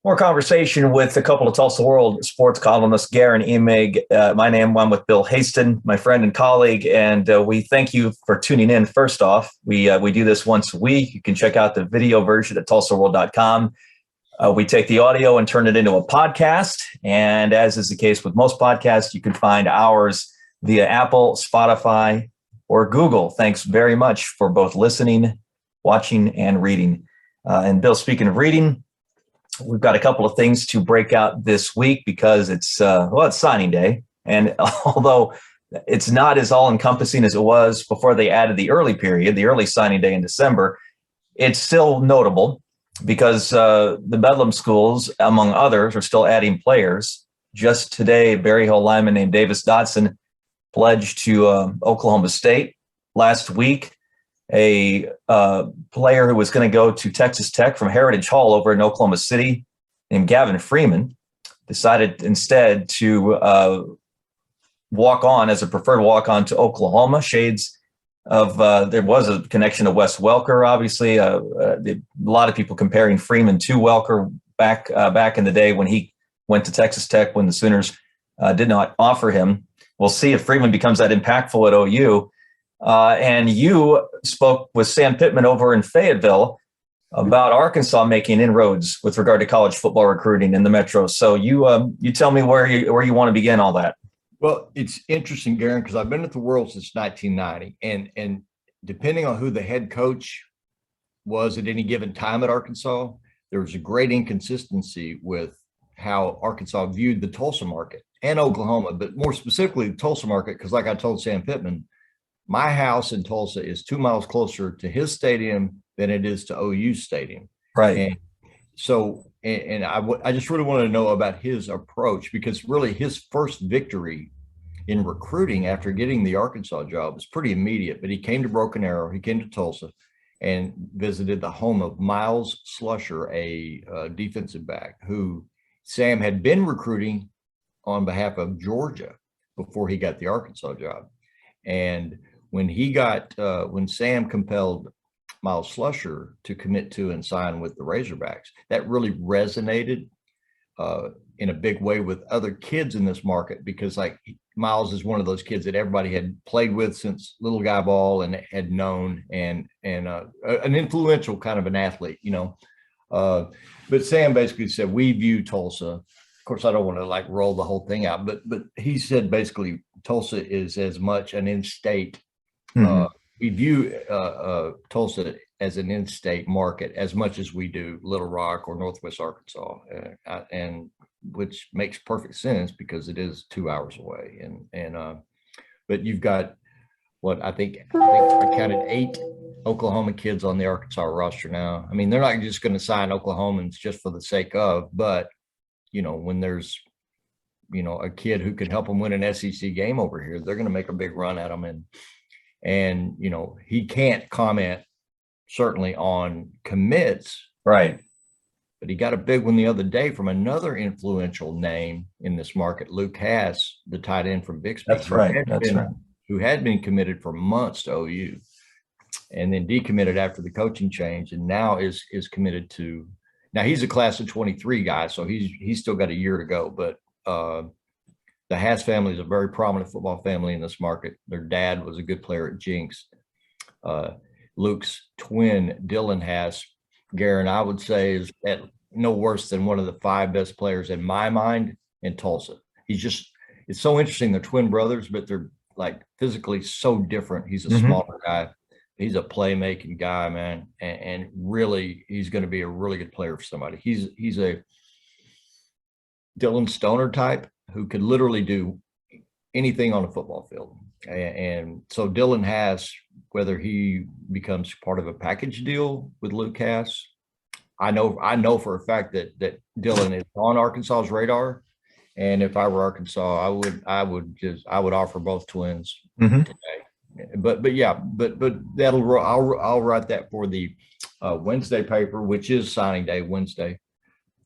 More conversation with a couple of Tulsa World sports columnists, Guerin Emig. I'm with Bill Haisten, my friend and colleague, and we thank you for tuning in. First off, we do this once a week. You can check out the video version at tulsaworld.com. We take the audio and turn it into a podcast, and as is the case with most podcasts, you can find ours via Apple, Spotify, or Google. Thanks very much for both listening, watching, and reading. And Bill, speaking of reading, we've got a couple of things to break out this week because it's signing day. And although it's not as all encompassing as it was before they added the early signing day in December, it's still notable because the Bedlam schools, among others, are still adding players. Just today, Berry Hill lineman named Davis Dotson pledged to Oklahoma State. Last week, a player who was going to go to Texas Tech from Heritage Hall over in Oklahoma City named Gavin Freeman decided instead to walk on as a preferred walk-on to Oklahoma. Shades of there was a connection to Wes Welker, obviously. A lot of people comparing Freeman to Welker back in the day when he went to Texas Tech when the Sooners did not offer him. We'll see if Freeman becomes that impactful at OU. And you spoke with Sam Pittman over in Fayetteville about Arkansas making inroads with regard to college football recruiting in the Metro. So you tell me where you want to begin all that. Well, it's interesting, Guerin, because I've been at the World since 1990, and depending on who the head coach was at any given time at Arkansas, there was a great inconsistency with how Arkansas viewed the Tulsa market and Oklahoma, but more specifically the Tulsa market, because like I told Sam Pittman, my house in Tulsa is 2 miles closer to his stadium than it is to OU stadium. Right. And so, I just really want to know about his approach, because really his first victory in recruiting after getting the Arkansas job was pretty immediate, but he came to Broken Arrow, he came to Tulsa and visited the home of Miles Slusher, a defensive back who Sam had been recruiting on behalf of Georgia before he got the Arkansas job. And when Sam compelled Miles Slusher to commit to and sign with the Razorbacks, that really resonated in a big way with other kids in this market, because like Miles is one of those kids that everybody had played with since little guy ball and had known, and an influential kind of an athlete, but Sam basically said, we view Tulsa. Of course, I don't want to like roll the whole thing out, but he said basically Tulsa is as much an in-state. Mm-hmm. We view Tulsa as an in-state market as much as we do Little Rock or Northwest Arkansas, and which makes perfect sense because it is 2 hours away. But you've got what I think I counted 8 Oklahoma kids on the Arkansas roster now. I mean, they're not just going to sign Oklahomans just for the sake of, but when there's a kid who can help them win an SEC game over here, they're going to make a big run at them. And he can't comment certainly on commits, right? But he got a big one the other day from another influential name in this market, Luke Hass, the tight end from Bixby. That's right. Who had been committed for months to OU, and then decommitted after the coaching change, and now is committed to. Now he's a class of 23 guy, so he's still got a year to go, but. The Hass family is a very prominent football family in this market. Their dad was a good player at Jinx. Luke's twin, Dylan Hass, Guerin, I would say is at no worse than one of the 5 best players in my mind in Tulsa. It's so interesting. They're twin brothers, but they're like physically so different. He's a smaller guy. He's a playmaking guy, man. And really, he's going to be a really good player for somebody. He's a Dylan Stoner type who could literally do anything on a football field. And so Dylan Hass, whether he becomes part of a package deal with Luke Hass, I know for a fact that Dylan is on Arkansas's radar. And if I were Arkansas, I would offer both twins today. But I'll write that for the Wednesday paper, which is signing day Wednesday.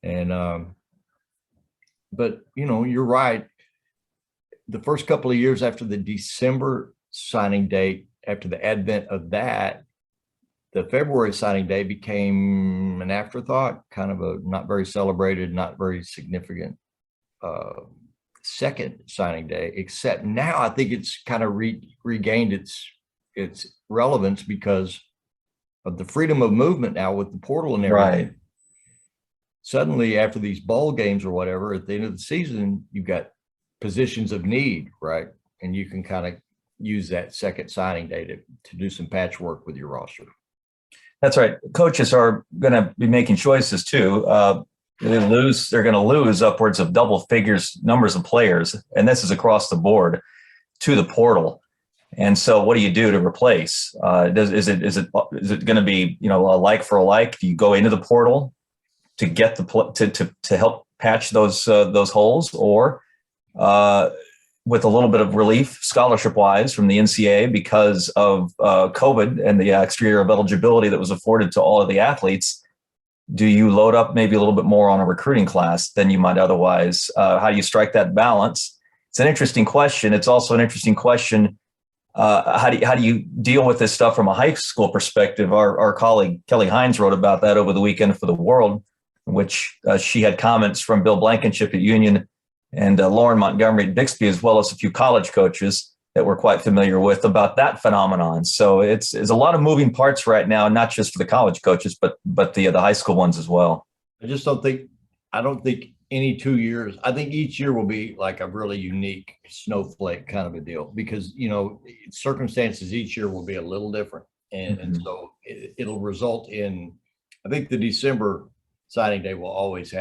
And but you're right. The first couple of years after the December signing date, after the advent of that, the February signing day became an afterthought, kind of a not very celebrated, not very significant second signing day, except now I think it's kind of regained its relevance because of the freedom of movement now with the portal and everything. Right. Suddenly, after these bowl games or whatever, at the end of the season, you've got positions of need, right? And you can kind of use that second signing day to do some patchwork with your roster. That's right. Coaches are going to be making choices too. They're going to lose upwards of double figures numbers of players, and this is across the board, to the portal. And so, what do you do to replace? Is it going to be, a like for a like? Do you go into the portal to get to help patch those holes, or with a little bit of relief scholarship wise from the NCAA because of COVID and the extra year of eligibility that was afforded to all of the athletes? Do you load up maybe a little bit more on a recruiting class than you might otherwise? How do you strike that balance? It's an interesting question. It's also an interesting question. How do you deal with this stuff from a high school perspective? Our colleague Kelly Hines wrote about that over the weekend for The World, in which she had comments from Bill Blankenship at Union and Lauren Montgomery at Bixby, as well as a few college coaches that we're quite familiar with about that phenomenon. So it's a lot of moving parts right now, not just for the college coaches, but the high school ones as well. I don't think any 2 years, I think each year will be like a really unique snowflake kind of a deal because, circumstances each year will be a little different. And so it'll result in, I think the December signing day will always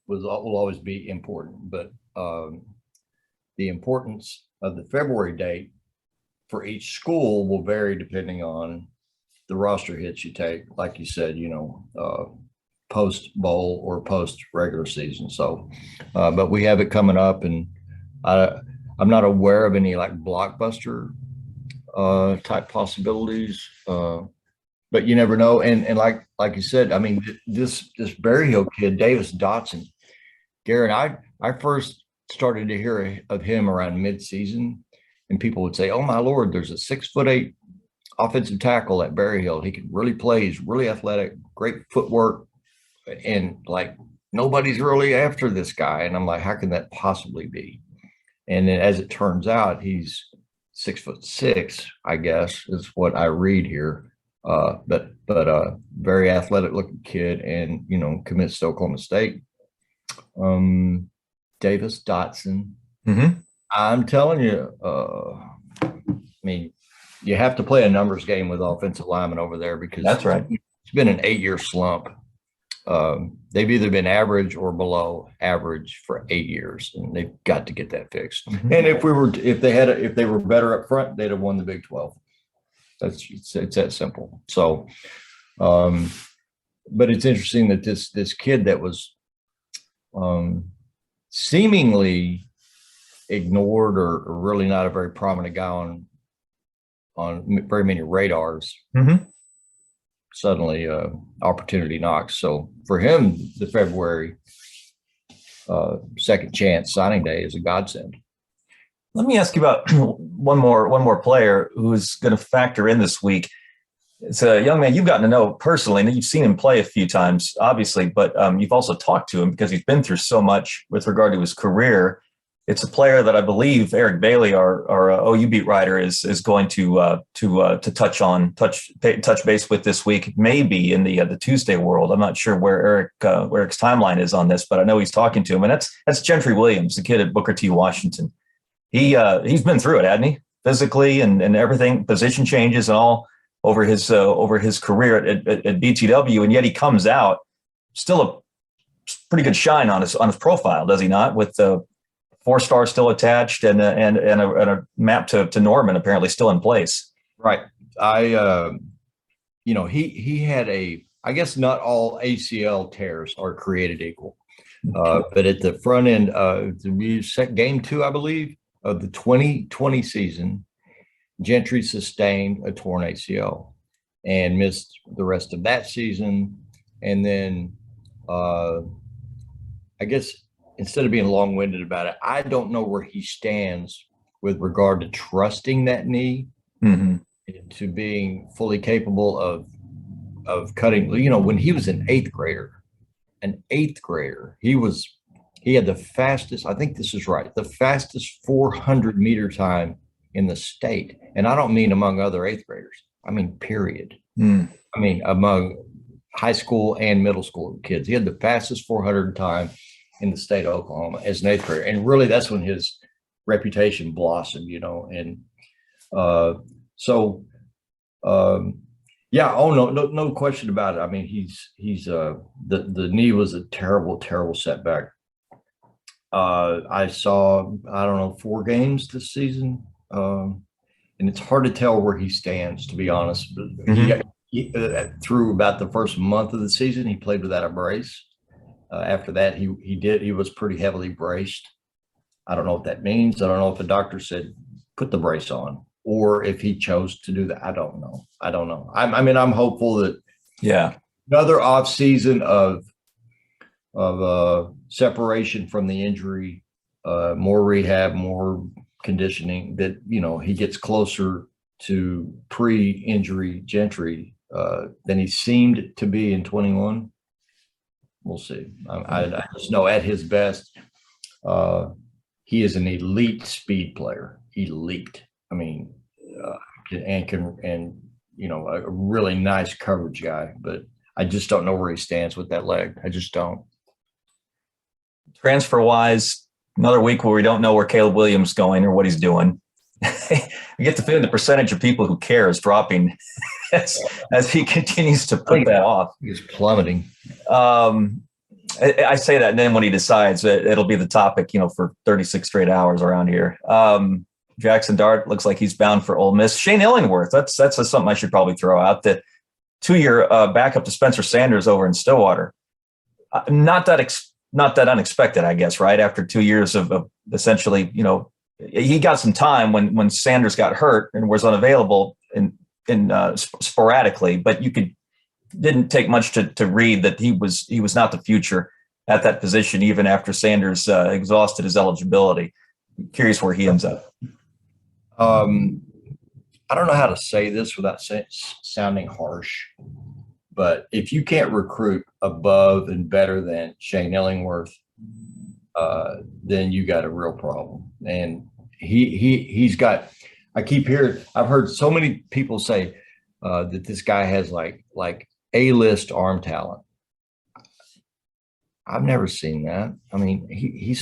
will always be important, but the importance of the February date for each school will vary depending on the roster hits you take, like you said, post bowl or post regular season. So, but we have it coming up, and I'm not aware of any like blockbuster type possibilities, but you never know. And like you said, I mean, this Berry Hill kid, Davis Dotson, Guerin, I first started to hear of him around mid-season, and people would say, "Oh my Lord, there's a 6'8" offensive tackle at Berry Hill. He can really play. He's really athletic, great footwork, and like nobody's really after this guy." And I'm like, "How can that possibly be?" And then, as it turns out, he's 6'6", I guess, is what I read here. But very athletic looking kid, and commits to Oklahoma State. Davis Dotson. Mm-hmm. I'm telling you, I mean, you have to play a numbers game with offensive linemen over there because that's right. It's been an 8-year slump. They've either been average or below average for 8 years, and they've got to get that fixed. Mm-hmm. And if they were better up front, they'd have won the Big 12. It's that simple. So, but it's interesting that this kid that was seemingly ignored or really not a very prominent guy on very many radars, suddenly opportunity knocks. So for him, the February second chance signing day is a godsend. Let me ask you about one more player who's going to factor in this week. It's a young man you've gotten to know personally, and you've seen him play a few times, obviously, but you've also talked to him because he's been through so much with regard to his career. It's a player that I believe Eric Bailey, our OU beat writer, is going to touch base with this week, maybe in the Tuesday world. I'm not sure where Eric's timeline is on this, but I know he's talking to him, and that's Gentry Williams, the kid at Booker T. Washington. He's been through it, hasn't he? Physically and everything, position changes and all over his career at BTW, and yet he comes out still a pretty good shine on his profile, does he not? With the 4-star still attached and a map to Norman apparently still in place. Right. He had I guess not all ACL tears are created equal, but at the front end, game 2, I believe, of the 2020 season, Gentry sustained a torn ACL and missed the rest of that season. And then I guess instead of being long-winded about it, I don't know where he stands with regard to trusting that knee to being fully capable of of cutting. You know, when he was an eighth grader, he had the fastest. I think this is right. The fastest 400-meter time in the state, and I don't mean among other eighth graders. I mean, period. I mean, among high school and middle school kids, he had the fastest 400 time in the state of Oklahoma as an eighth grader, and really, that's when his reputation blossomed. You know, and yeah. Oh no question about it. I mean, the knee was a terrible setback. I saw, I don't know, 4 games this season. And it's hard to tell where he stands, to be honest. But through about the first month of the season, he played without a brace. After that, he was pretty heavily braced. I don't know what that means. I don't know if the doctor said, put the brace on, or if he chose to do that. I don't know. I mean, I'm hopeful that another off season of separation from the injury, more rehab, more conditioning, that, you know, he gets closer to pre-injury Gentry than he seemed to be in 21. We'll see. I just know at his best, he is an elite speed player. Elite. I mean, and you know, a really nice coverage guy, but I just don't know where he stands with that leg. I just don't. Transfer wise, another week where we don't know where Caleb Williams is going or what he's doing. We get the feeling the percentage of people who care is dropping as he continues to put that off. He's plummeting. I say that, and then when he decides, it'll be the topic, you know, for 36 straight hours around here. Jackson Dart looks like he's bound for Ole Miss. Shane Illingworth, that's something I should probably throw out. The 2-year backup to Spencer Sanders over in Stillwater. Not that unexpected, I guess, right? After 2 years of essentially, you know, he got some time when Sanders got hurt and was unavailable sporadically, but didn't take much to read that he was not the future at that position, even after Sanders exhausted his eligibility. Curious where he ends up. I don't know how to say this without sounding harsh, but if you can't recruit above and better than Shane Illingworth, then you got a real problem. And he's got. I've heard so many people say that this guy has like A-list arm talent. I've never seen that. I mean, he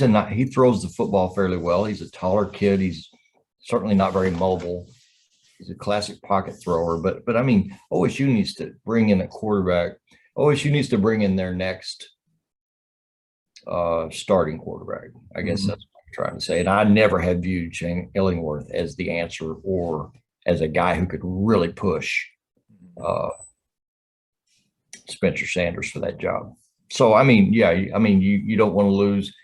throws the football fairly well. He's a taller kid. He's certainly not very mobile. He's a classic pocket thrower. But I mean, OSU needs to bring in a quarterback. OSU needs to bring in their next starting quarterback. I guess that's what I'm trying to say. And I never have viewed Shane Illingworth as the answer or as a guy who could really push Spencer Sanders for that job. So, I mean, you don't want to lose.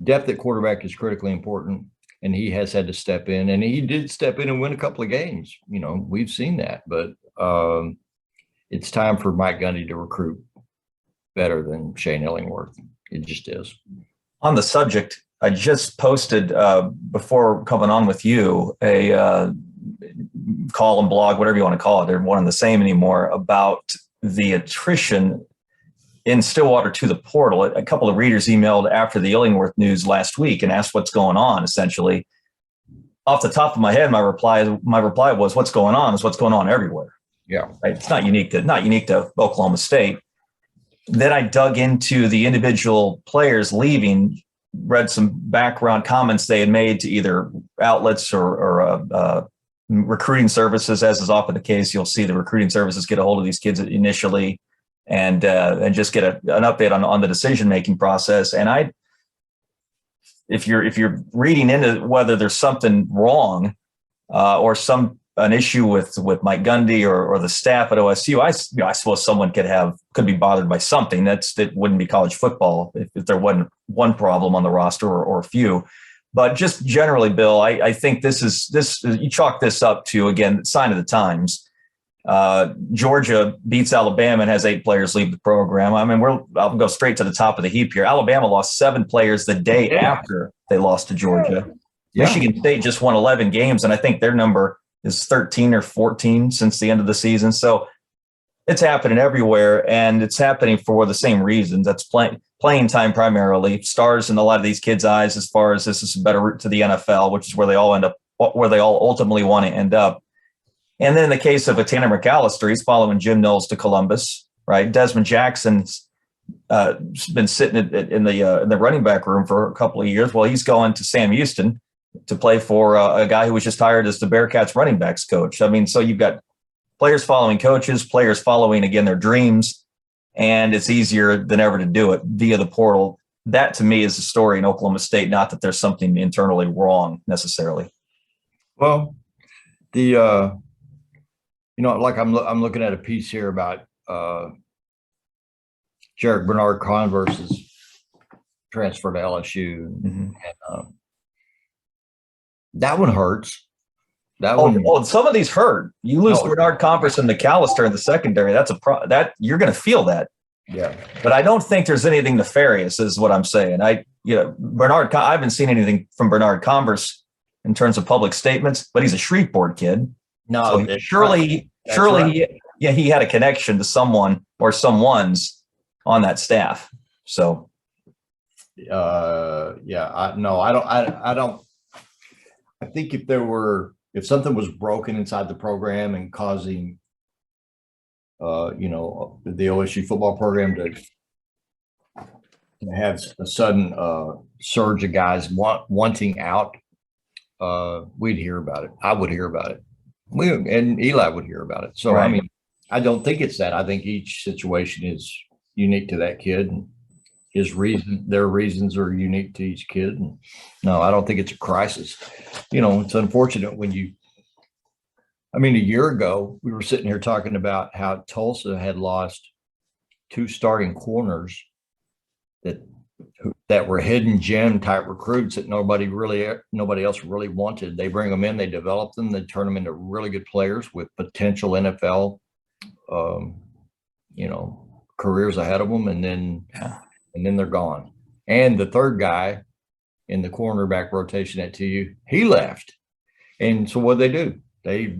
Depth at quarterback is critically important, and he has had to step in, and he did step in and win a couple of games. You know, we've seen that, but it's time for Mike Gundy to recruit better than Shane Illingworth. It just is. On the subject, I just posted before coming on with you a column, blog, whatever you want to call it. They're one and the same anymore, about the attrition in Stillwater to the portal. A couple of readers emailed after the Illingworth news last week and asked what's going on. Essentially, off the top of my head, my reply was, "What's going on is what's going on everywhere." Yeah, right? It's not unique to Oklahoma State. Then I dug into the individual players leaving, read some background comments they had made to either outlets or recruiting services. As is often the case, you'll see the recruiting services get a hold of these kids initially and just get an update on the decision-making process. And if you're reading into whether there's something wrong or an issue with Mike Gundy or the staff at OSU, I suppose someone could be bothered by something. That wouldn't be college football if there wasn't one problem on the roster or a few. But just generally, Bill, I think this you chalk this up to, again, sign of the times. Georgia beats Alabama and has 8 players leave the program. I mean, I'll go straight to the top of the heap here. Alabama lost 7 players the day after they lost to Georgia. Yeah. Michigan State just won 11 games, and I think their number is 13 or 14 since the end of the season. So It's happening everywhere, and it's happening for the same reasons. That's playing time primarily. Stars in a lot of these kids' eyes, as far as this is a better route to the NFL, which is where they all end up, where they all ultimately want to end up. And then in the case of a Tanner McAllister, he's following Jim Knowles to Columbus, right? Desmond Jackson's been sitting in the running back room for a couple of years. Well, he's going to Sam Houston to play for a guy who was just hired as the Bearcats running backs coach. I mean, so you've got players following coaches, players following, again, their dreams, and it's easier than ever to do it via the portal. That, to me, is the story in Oklahoma State, not that there's something internally wrong necessarily. Well, like I'm looking at a piece here about Jarek Bernard Converse's transfer to LSU. Mm-hmm. And, that one hurts. Some of these hurt. You lose Bernard Converse and McAllister in the secondary. That's that you're going to feel that. Yeah. But I don't think there's anything nefarious, is what I'm saying. I haven't seen anything from Bernard Converse in terms of public statements, but he's a Shreveport kid. No, so surely, right. He had a connection to someone or someone's on that staff. So, I don't. I think if something was broken inside the program and causing, the OSU football program to have a sudden surge of guys wanting out, we'd hear about it. I would hear about it. And Eli would hear about it. So, right. I mean, I don't think it's that. I think each situation is unique to that kid. And their reasons are unique to each kid. And no, I don't think it's a crisis. It's unfortunate when a year ago, we were sitting here talking about how Tulsa had lost 2 starting corners that were hidden gem type recruits that nobody else really wanted. They bring them in, they develop them, they turn them into really good players with potential NFL, careers ahead of them, and then they're gone. And the third guy in the cornerback rotation at TU, he left. And so what they do? They,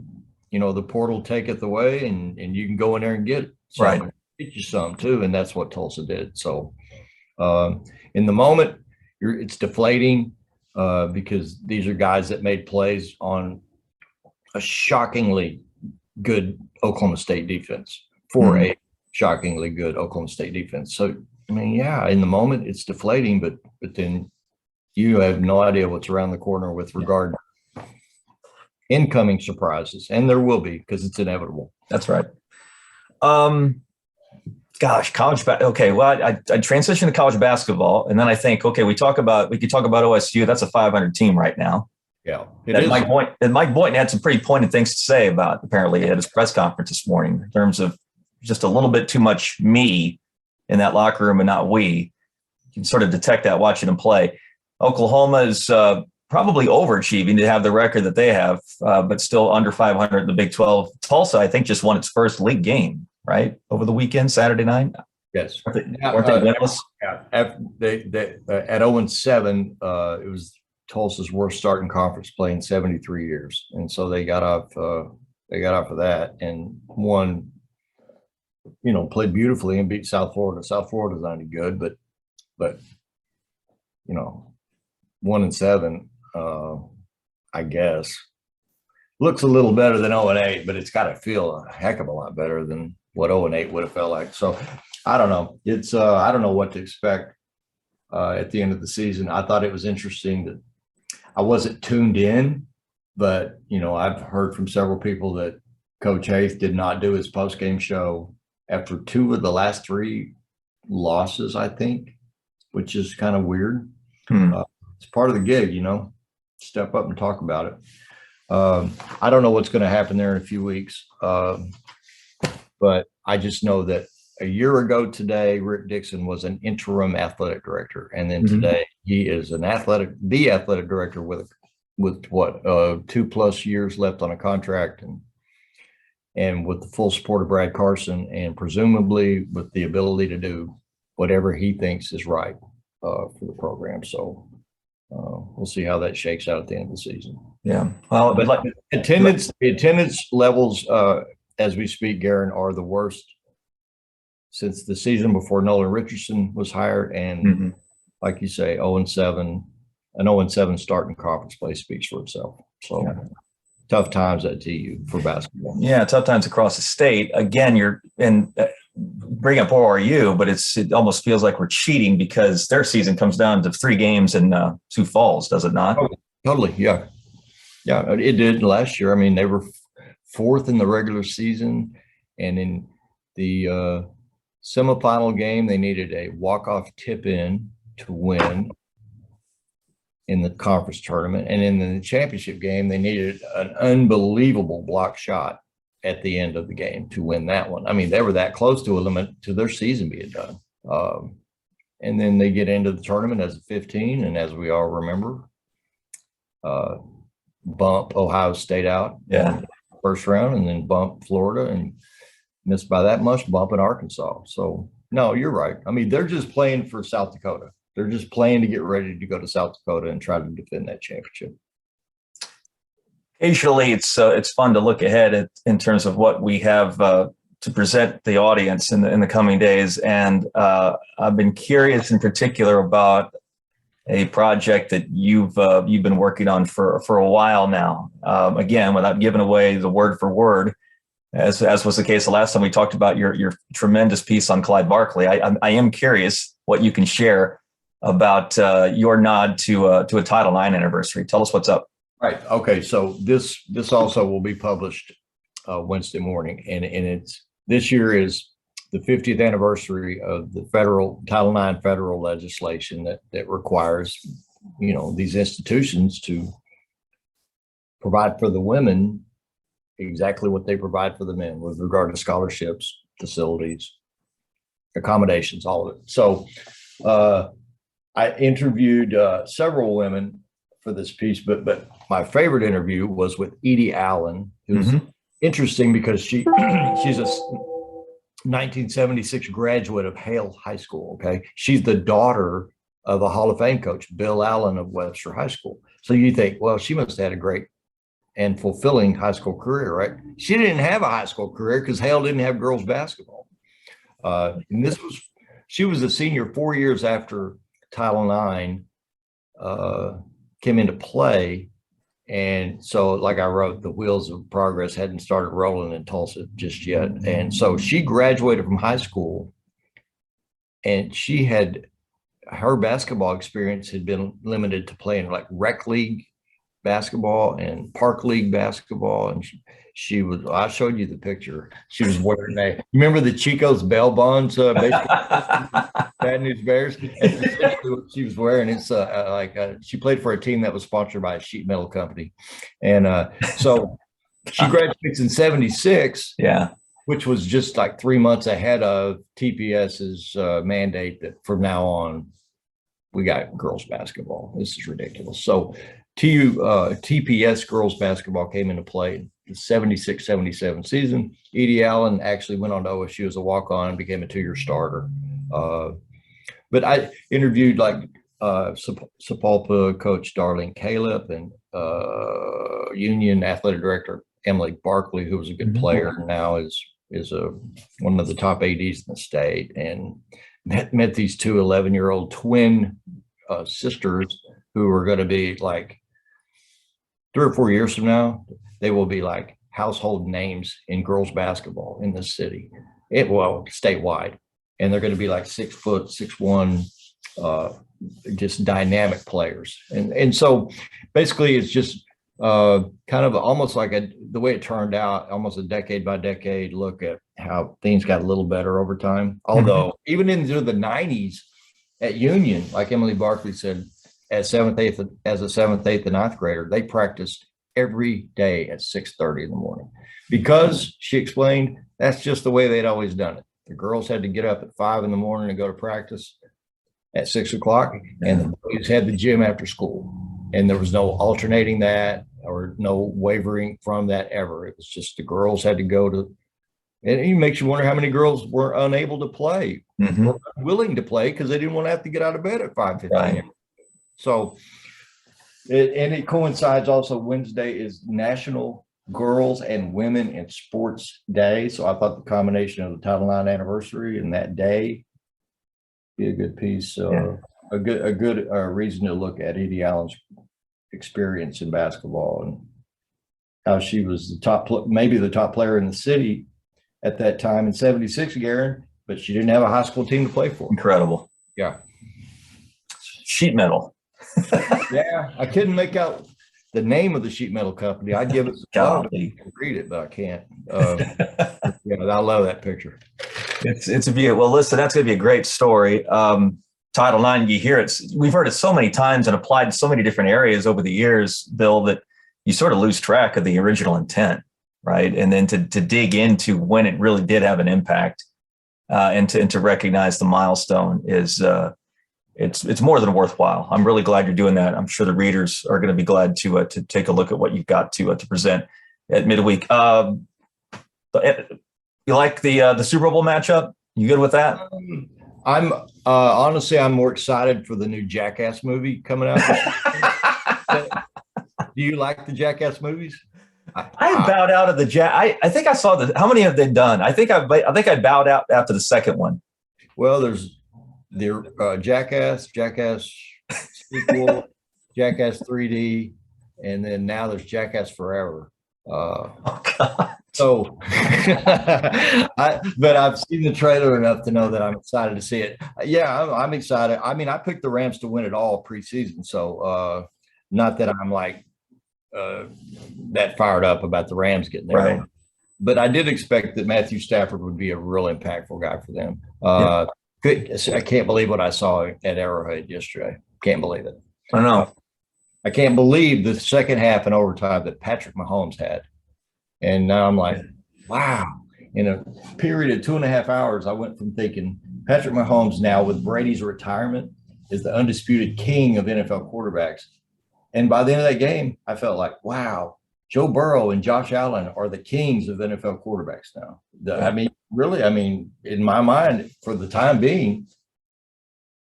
the portal taketh away, and you can go in there and get right. Get you some too, and that's what Tulsa did. So in the moment, it's deflating because these are guys that made plays on a shockingly good Oklahoma State defense for a shockingly good Oklahoma State defense. So, in the moment it's deflating, but then you have no idea what's around the corner with regard to incoming surprises, and there will be, because it's inevitable. That's right. College basketball. Okay, well, I transitioned to college basketball, and then I think, okay, we could talk about OSU. That's a 500 team right now. Yeah, Mike Boynton had some pretty pointed things to say about, apparently, at his press conference this morning, in terms of just a little bit too much me in that locker room and not we. You can sort of detect that watching them play. Oklahoma is probably overachieving to have the record that they have, but still under 500 in the Big 12. Tulsa, I think, just won its first league game, right, over the weekend, Saturday night. Yes. Weren't they winless? Yeah. At 0-7, it was Tulsa's worst start in conference play in 73 years, and so they got off of that and won. Played beautifully and beat South Florida. South Florida's not any good, but 1-7, I guess, looks a little better than 0-8, but it's got to feel a heck of a lot better than what 0-8 would have felt like. So I don't know. It's I don't know what to expect at the end of the season. I thought it was interesting that I wasn't tuned in, but I've heard from several people that Coach Haith did not do his post-game show after 2 of the last 3 losses, I think, which is kind of weird. It's part of the gig, step up and talk about it. I don't know what's going to happen there in a few weeks, but I just know that a year ago today, Rick Dixon was an interim athletic director, and then today he is the athletic director with what 2+ years left on a contract, and with the full support of Brad Carson, and presumably with the ability to do whatever he thinks is right for the program. So we'll see how that shakes out at the end of the season. Yeah. Well, but the attendance levels as we speak, Guerin, are the worst since the season before Nolan Richardson was hired. And like you say, 0-7, an 0-7 start in conference play speaks for itself. So tough times at TU for basketball. Yeah, tough times across the state. Again, you're in bring up ORU, but it almost feels like we're cheating because their season comes down to 3 games in Sioux Falls, does it not? Oh, totally, yeah. Yeah, it did last year. I mean, they were 4th in the regular season, and in the semifinal game, they needed a walk-off tip-in to win in the conference tournament. And in the championship game, they needed an unbelievable block shot at the end of the game to win that one. I mean, they were that close to a limit to their season being done. And then they get into the tournament as a 15, and as we all remember, bump Ohio State out first round, and then bump Florida, and missed by that much, bumping Arkansas. So no, you're right. I mean, they're just playing for South Dakota. They're just playing to get ready to go to South Dakota and try to defend that championship. Occasionally, it's fun to look ahead in terms of what we have to present the audience in the coming days. And I've been curious in particular about a project that you've been working on for a while now. Again, without giving away the word for word, as was the case the last time we talked about your tremendous piece on Clyde Barkley. I am curious what you can share about your nod to a Title IX anniversary. Tell us what's up. Right. Okay. So this also will be published Wednesday morning, and it's this year is the 50th anniversary of the federal Title IX federal legislation that requires, these institutions to provide for the women exactly what they provide for the men with regard to scholarships, facilities, accommodations, all of it. So I interviewed several women for this piece, but my favorite interview was with Edie Allen, who's interesting because she's a 1976 graduate of Hale High School. Okay. She's the daughter of a Hall of Fame coach, Bill Allen of Webster High School. So you think, well, she must have had a great and fulfilling high school career, right? She didn't have a high school career because Hale didn't have girls basketball. And she was a senior 4 years after Title IX came into play. And so, like I wrote, the wheels of progress hadn't started rolling in Tulsa just yet. And so she graduated from high school, and her basketball experience had been limited to playing like rec league basketball and park league basketball. And she was, I showed you the picture. She was wearing you remember the Chico's Bell Bonds Bad News Bears? What she was wearing, it's she played for a team that was sponsored by a sheet metal company. And so she graduates in 76, which was just like 3 months ahead of TPS's mandate that from now on, we got girls basketball. This is ridiculous. So TPS girls basketball came into play in the 76-77 season. Edie Allen actually went on to OSU as a walk-on and became a 2-year starter. But I interviewed Sapulpa coach Darlene Caleb and Union athletic director Emily Barkley, who was a good player and now is one of the top ADs in the state, and met these 2 11-year-old twin sisters who are going to be like 3 or 4 years from now, they will be like household names in girls basketball in this city, statewide. And they're going to be like 6 foot, 6'1", just dynamic players. And so basically it's just kind of almost like the way it turned out, almost a decade by decade look at how things got a little better over time. Although even into the 90s at Union, like Emily Barkley said, as a 7th, 8th, and 9th grader, they practiced every day at 6:30 in the morning because, she explained, that's just the way they'd always done it. The girls had to get up at 5 in the morning and go to practice at 6 o'clock, and the boys had the gym after school. And there was no alternating that or no wavering from that ever. It was just the girls had to go to, and it makes you wonder how many girls were unable to play, were willing to play because they didn't want to have to get out of bed at 5:15. Right. So, it coincides also, Wednesday is National Girls and Women in Sports Day. So I thought the combination of the Title IX anniversary and that day be a good piece. A good reason to look at Edie Allen's experience in basketball and how she was maybe the top player in the city at that time in '76, Guerin, but she didn't have a high school team to play for. Incredible. Yeah. Sheet metal. Yeah, I couldn't make out the name of the sheet metal company. I'd give it some read it, but I can't. Yeah, I love that picture. It's a view. Well, listen, that's going to be a great story. Title IX, you hear it. We've heard it so many times and applied in so many different areas over the years, Bill, that you sort of lose track of the original intent, right? And then to dig into when it really did have an impact, and to recognize the milestone is it's more than worthwhile. I'm really glad you're doing that. I'm sure the readers are going to be glad to take a look at what you've got to present at midweek. You like the Super Bowl matchup? You good with that? I'm honestly, I'm more excited for the new Jackass movie coming out. Do you like the Jackass movies? I bowed out of the I think I saw how many have they done? I think I bowed out after the second one. Well, there's the Jackass sequel, Jackass 3D, and then now there's Jackass Forever. Oh God. So, but I've seen the trailer enough to know that I'm excited to see it. Yeah, I'm excited. I mean, I picked the Rams to win it all preseason, so not that I'm like that fired up about the Rams getting there. Right. But I did expect that Matthew Stafford would be a real impactful guy for them. I can't believe what I saw at Arrowhead yesterday. Can't believe it. I know. I can't believe the second half and overtime that Patrick Mahomes had. And now I'm like, wow. In a period of 2.5 hours, I went from thinking Patrick Mahomes now with Brady's retirement is the undisputed king of NFL quarterbacks. And by the end of that game, I felt like, wow, Joe Burrow and Josh Allen are the kings of NFL quarterbacks now. I mean, really, in my mind, for the time being,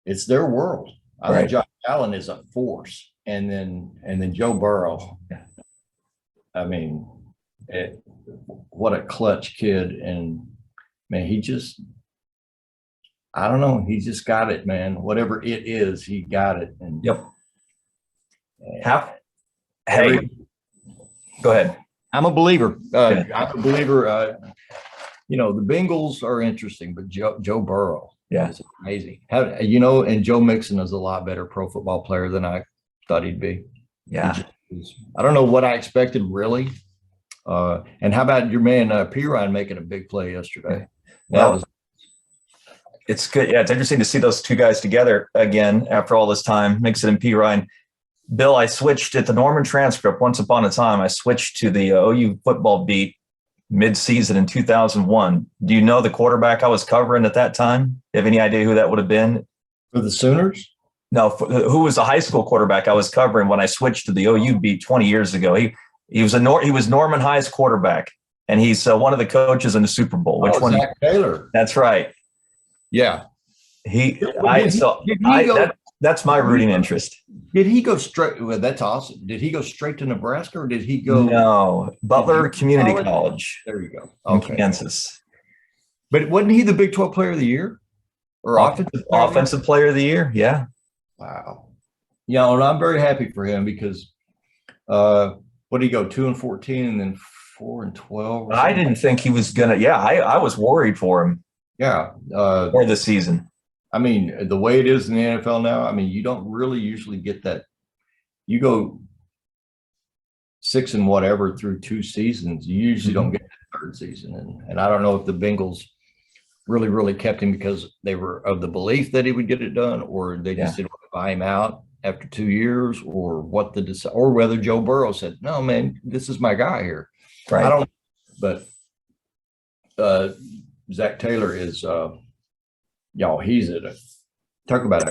it's their world. I think Josh Allen is a force. And then Joe Burrow. I mean, what a clutch kid. And man, I don't know. He just got it, man. Whatever it is, he got it. And yep. Hey, go ahead. I'm a believer. I'm a believer. The Bengals are interesting, but Joe Burrow is amazing. And Joe Mixon is a lot better pro football player than I thought he'd be. Yeah. I don't know what I expected, really. And how about your man Pirine making a big play yesterday? It's good. Yeah, it's interesting to see those two guys together again after all this time, Mixon and Pirine. Bill, I switched at the Norman Transcript once upon a time. I switched to the OU football beat mid-season in 2001. Do you know the quarterback I was covering at that time? You have any idea who that would have been? For the Sooners? No, who was the high school quarterback I was covering when I switched to the OU beat 20 years ago? He was Norman High's quarterback, and he's one of the coaches in the Super Bowl. Which one? Zach Taylor. That's right. Yeah. That's my rooting interest. Did he go straight? Well, that's awesome. Did he go straight to Nebraska, or did he go? No, Butler Community College. There you go. Okay. Kansas. But wasn't he the Big 12 Player of the Year, or offensive player of the year? Yeah. Wow. Yeah, and I'm very happy for him because what did he go 2-14 and then 4-12? I didn't think he was gonna. Yeah, I was worried for him. Yeah. For the season. I mean, the way it is in the NFL now, you don't really usually get that. You go 6 and whatever through 2 seasons. You usually don't get that third season. And I don't know if the Bengals really kept him because they were of the belief that he would get it done, or they just didn't want to buy him out after 2 years, or or whether Joe Burrow said, no, man, this is my guy here. Right. I don't know. But Zach Taylor is he's talk about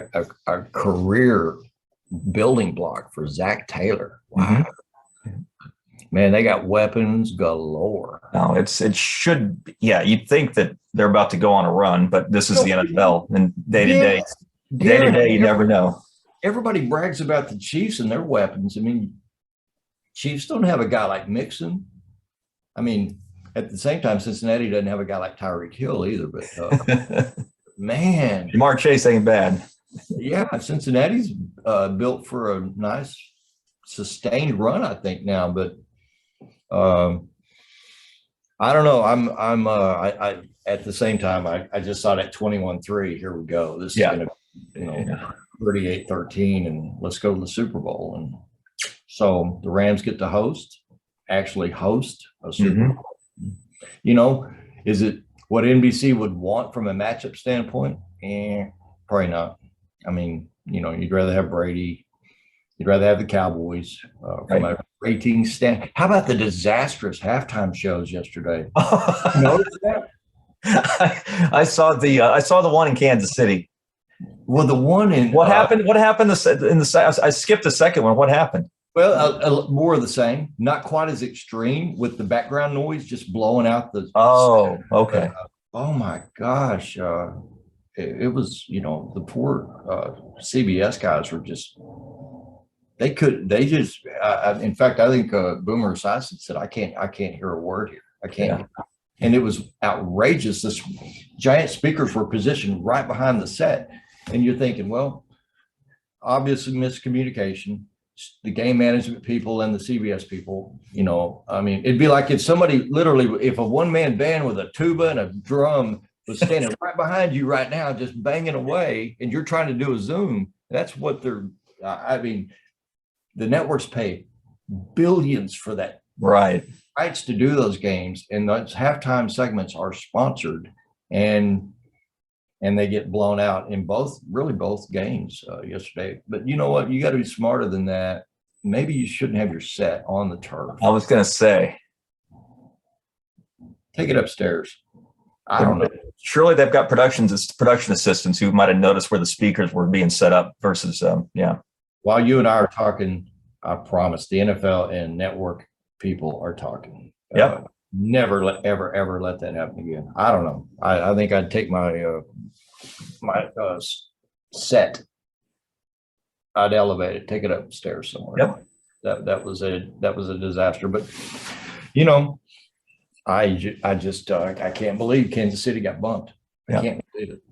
a career building block for Zach Taylor. Wow. Mm-hmm. Man, they got weapons galore. No, it should be. Yeah, you'd think that they're about to go on a run, but this is the NFL, and day to day, you never know. Everybody brags about the Chiefs and their weapons. Chiefs don't have a guy like Mixon. I mean, at the same time, Cincinnati doesn't have a guy like Tyreek Hill either. But man, Jamar Chase ain't bad. yeah, Cincinnati's built for a nice sustained run, I think now. But I don't know. I at the same time, I just saw that 21-3. Here we go. This is going to, 38-13, and let's go to the Super Bowl. And so the Rams get to actually host a Super Bowl. Is it what NBC would want from a matchup standpoint? Probably not. I mean, you'd rather have Brady. You'd rather have the Cowboys from a rating stand. How about the disastrous halftime shows yesterday? Notice that? I saw the one in Kansas City. Well, the one in what happened? What happened in the? I skipped the second one. What happened? Well, more of the same. Not quite as extreme with the background noise just blowing out the. Oh, okay. Oh my gosh! It was the poor CBS guys were just. In fact, I think Boomer Esiason said, I can't hear a word here. I can't. Yeah. And it was outrageous. This giant speakers were positioned right behind the set. And you're thinking, well, obviously miscommunication, the game management people and the CBS people, I mean, it'd be like if somebody literally, if a one-man band with a tuba and a drum was standing right behind you right now, just banging away, and you're trying to do a Zoom, that's what they're, I mean, the networks pay billions for that rights to do those games, and those halftime segments are sponsored, and they get blown out in both games yesterday. But you know what? You got to be smarter than that. Maybe you shouldn't have your set on the turf. I was going to say, take it upstairs. I don't know. Surely they've got production assistants who might have noticed where the speakers were being set up versus, While you and I are talking, I promise the NFL and network people are talking. Yep. Never ever let that happen again. I don't know. I think I'd take my set. I'd elevate it, take it upstairs somewhere. Yep. That was a disaster. But I just I can't believe Kansas City got bumped. I can't believe it.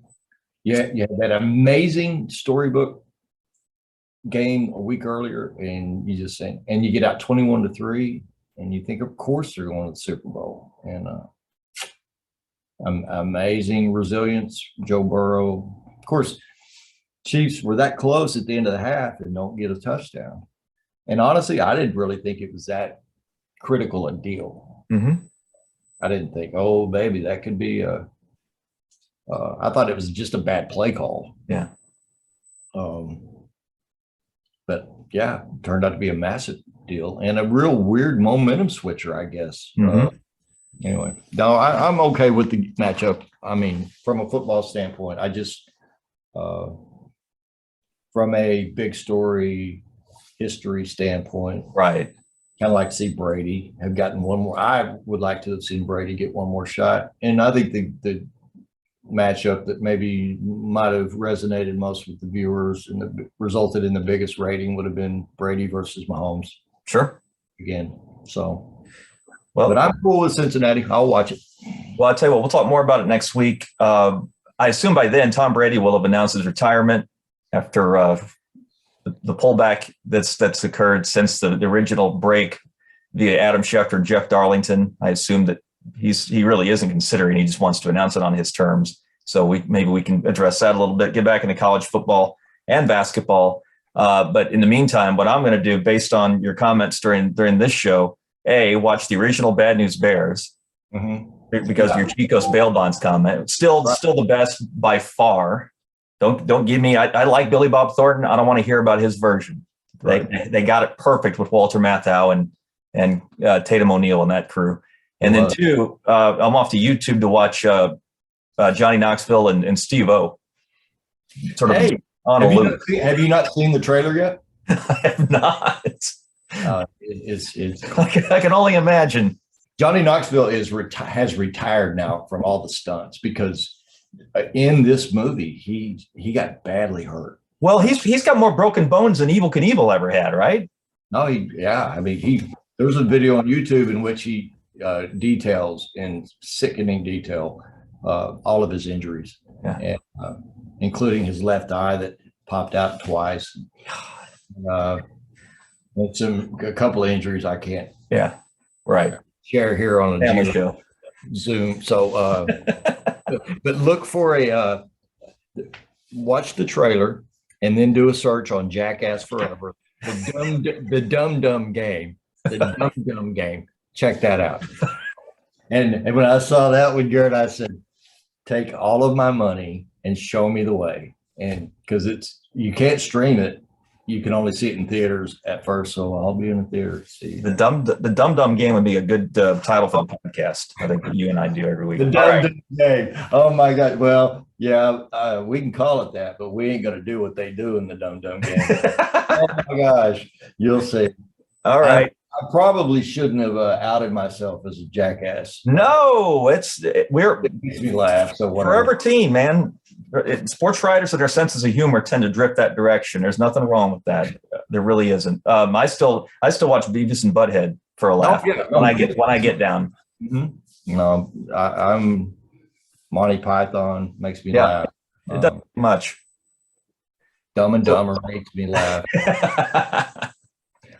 Yeah, you had that amazing storybook game a week earlier, and you just think, and you get out 21-3, and you think, of course, they're going to the Super Bowl. And amazing resilience, Joe Burrow. Of course, Chiefs were that close at the end of the half and don't get a touchdown. And honestly, I didn't really think it was that critical a deal. Mm-hmm. I didn't think, oh, baby, that could be I thought it was just a bad play call. Yeah. But yeah, turned out to be a massive deal and a real weird momentum switcher, I guess. Mm-hmm. Anyway, no, I'm okay with the matchup. I mean, from a football standpoint, I just, from a big story history standpoint, right. Kind of like to see Brady have gotten one more. I would like to have seen Brady get one more shot. And I think the matchup that maybe might have resonated most with the viewers and resulted in the biggest rating would have been Brady versus Mahomes. Sure. Again. So, but I'm cool with Cincinnati. I'll watch it. Well, I'll tell you what, we'll talk more about it next week. I assume by then Tom Brady will have announced his retirement after the pullback that's occurred since the original break via Adam Schefter and Jeff Darlington. I assume that he really isn't considering. He just wants to announce it on his terms. So maybe we can address that a little bit, get back into college football and basketball. But in the meantime, what I'm going to do, based on your comments during this show, watch the original Bad News Bears, because of your Chico's bail bonds comment. Still the best by far. Don't give me. I like Billy Bob Thornton. I don't want to hear about his version. They got it perfect with Walter Matthau and Tatum O'Neal and that crew. And then two, I'm off to YouTube to watch Johnny Knoxville and Steve O. Sort of on a loop. Have you not seen the trailer yet? I have not. It's I can only imagine. Johnny Knoxville has retired now from all the stunts because in this movie he got badly hurt. Well, he's got more broken bones than Evel Knievel ever had, right? No, I mean, there's a video on YouTube in which he details in sickening detail, all of his injuries, and, including his left eye that popped out twice. And a couple of injuries I can't share here on a Zoom. So, but look for watch the trailer and then do a search on Jackass Forever, the Dum Dum Game. Check that out. And when I saw that with Garrett, I said, take all of my money and show me the way. And because you can't stream it, you can only see it in theaters at first. So I'll be in the theater to see the Dum Dum Game would be a good title for the podcast. I think that you and I do every week. The Dum Dum Game. Oh my God. Well, yeah, we can call it that, but we ain't going to do what they do in the Dum Dum Game. Oh my gosh, you'll see. All right. I probably shouldn't have outed myself as a jackass. No, it makes me laugh. So forever teen, man. Sports writers and their senses of humor tend to drift that direction. There's nothing wrong with that. There really isn't. I still watch Beavis and Butthead for a laugh when I get down. Mm-hmm. No, I'm Monty Python makes me laugh. It doesn't much. Dumb and Dumber makes me laugh.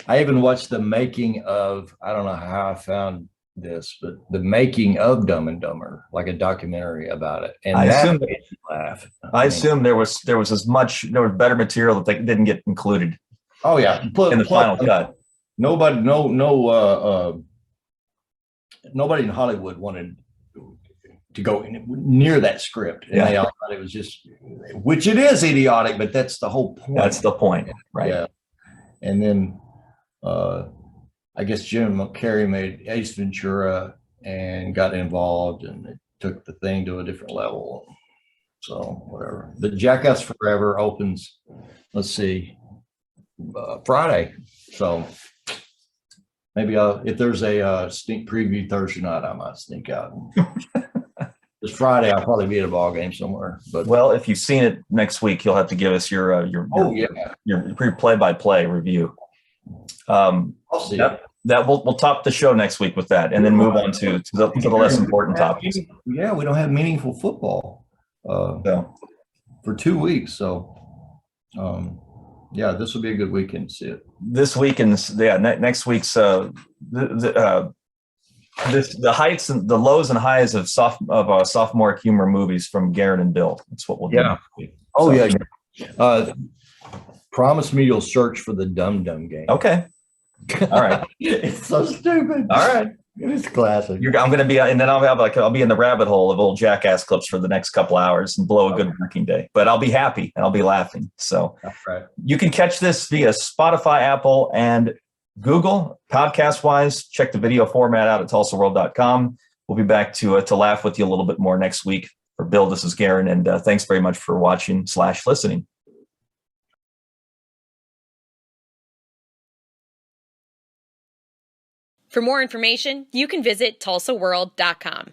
I even watched the making of, I don't know how I found this, but the making of Dumb and Dumber, like a documentary about it. And that made me laugh. I assume there was better material that they didn't get included. Oh yeah. In the final cut. Nobody in Hollywood wanted to go near that script. And they all thought it was just, which it is idiotic, but that's the whole point. That's the point, right? Yeah. And then I guess Jim Carrey made Ace Ventura and got involved, and it took the thing to a different level. So whatever. The Jackass Forever opens, let's see, Friday. So maybe if there's a sneak preview Thursday night, I might sneak out. This Friday, I'll probably be at a ball game somewhere. But if you've seen it next week, you'll have to give us your play-by-play review. I'll see that we'll top the show next week with that, and then move on to the less important topics. Yeah, we don't have meaningful football for 2 weeks, so this will be a good weekend to see it. This weekend's next week's the heights and the lows and highs of sophomoric humor movies from Guerin and Bill. That's what we'll do. Yeah. Oh yeah. Promise me you'll search for the Dum Dum Game. Okay. All right. It's so stupid. All right. It's classic. I'm going to be, and then I'll be in the rabbit hole of old Jackass clips for the next couple hours and blow a good working day. But I'll be happy and I'll be laughing. So you can catch this via Spotify, Apple, and Google podcast wise. Check the video format out at tulsaworld.com. We'll be back to laugh with you a little bit more next week. For Bill, this is Guerin, and thanks very much for watching / listening. For more information, you can visit tulsaworld.com.